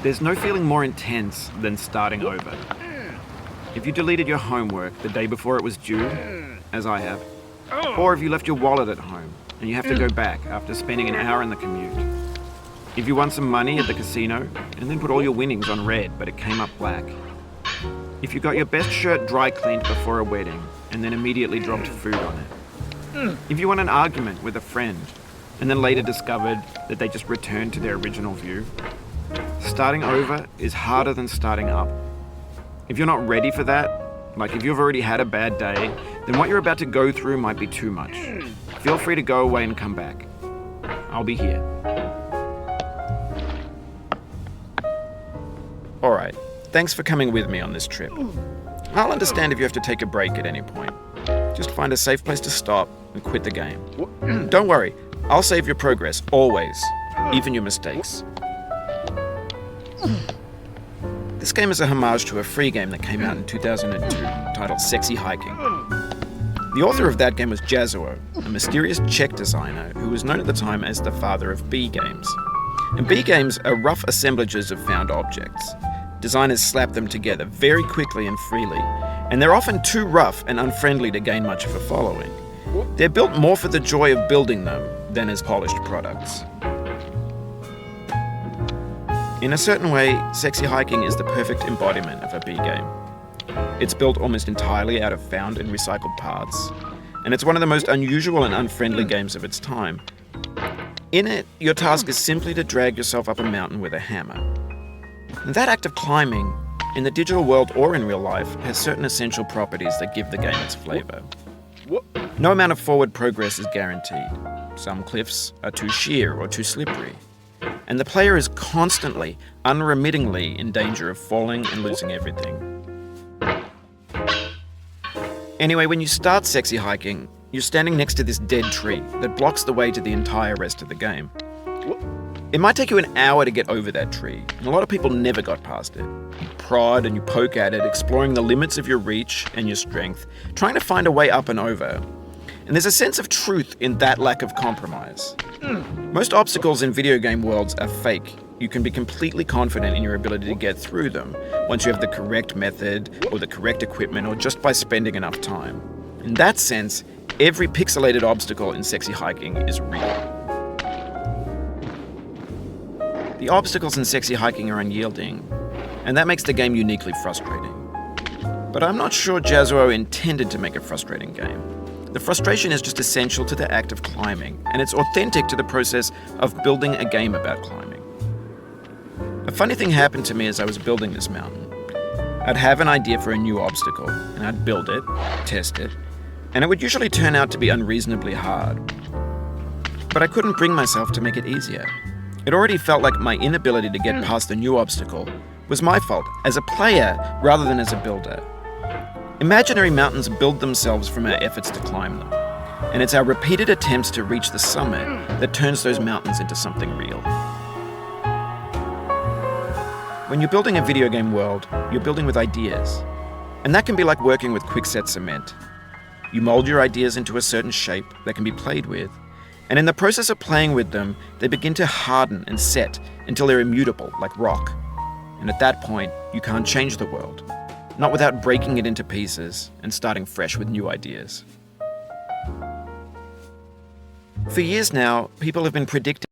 There's no feeling more intense than starting over. If you deleted your homework the day before it was due, as I have, or if you left your wallet at home and you have to go back after spending an hour in the commute. If you won some money at the casino and then put all your winnings on red but it came up black. If you got your best shirt dry cleaned before a wedding and then immediately dropped food on it. If you won an argument with a friend and then later discovered that they just returned to their original view. Starting over is harder than starting up. If you're not ready for that, like if you've already had a bad day, then what you're about to go through might be too much. Feel free to go away and come back. I'll be here. Alright, thanks for coming with me on this trip. I'll understand if you have to take a break at any point. Just find a safe place to stop and quit the game. Don't worry, I'll save your progress, always, even your mistakes. This game is a homage to a free game that came out in 2002, titled Sexy Hiking. The author of that game was Jazuo, a mysterious Czech designer who was known at the time as the father of B games. And B games are rough assemblages of found objects. Designers slap them together very quickly and freely, and they're often too rough and unfriendly to gain much of a following. They're built more for the joy of building them than as polished products. In a certain way, Sexy Hiking is the perfect embodiment of a B game. It's built almost entirely out of found and recycled parts, and it's one of the most unusual and unfriendly games of its time. In it, your task is simply to drag yourself up a mountain with a hammer. And that act of climbing, in the digital world or in real life, has certain essential properties that give the game its flavor. No amount of forward progress is guaranteed. Some cliffs are too sheer or too slippery. And the player is constantly, unremittingly in danger of falling and losing everything. Anyway, when you start Sexy Hiking, you're standing next to this dead tree that blocks the way to the entire rest of the game. It might take you an hour to get over that tree, and a lot of people never got past it. You prod and you poke at it, exploring the limits of your reach and your strength, trying to find a way up and over. And there's a sense of truth in that lack of compromise. Most obstacles in video game worlds are fake. You can be completely confident in your ability to get through them once you have the correct method or the correct equipment or just by spending enough time. In that sense, every pixelated obstacle in Sexy Hiking is real. The obstacles in Sexy Hiking are unyielding, and that makes the game uniquely frustrating. But I'm not sure Jazuo intended to make a frustrating game. The frustration is just essential to the act of climbing, and it's authentic to the process of building a game about climbing. A funny thing happened to me as I was building this mountain. I'd have an idea for a new obstacle, and I'd build it, test it, and it would usually turn out to be unreasonably hard. But I couldn't bring myself to make it easier. It already felt like my inability to get past the new obstacle was my fault as a player rather than as a builder. Imaginary mountains build themselves from our efforts to climb them, and it's our repeated attempts to reach the summit that turns those mountains into something real. When you're building a video game world, you're building with ideas, and that can be like working with quickset cement. You mold your ideas into a certain shape that can be played with, and in the process of playing with them, they begin to harden and set until they're immutable, like rock. And at that point, you can't change the world. Not without breaking it into pieces and starting fresh with new ideas. For years now, people have been predicting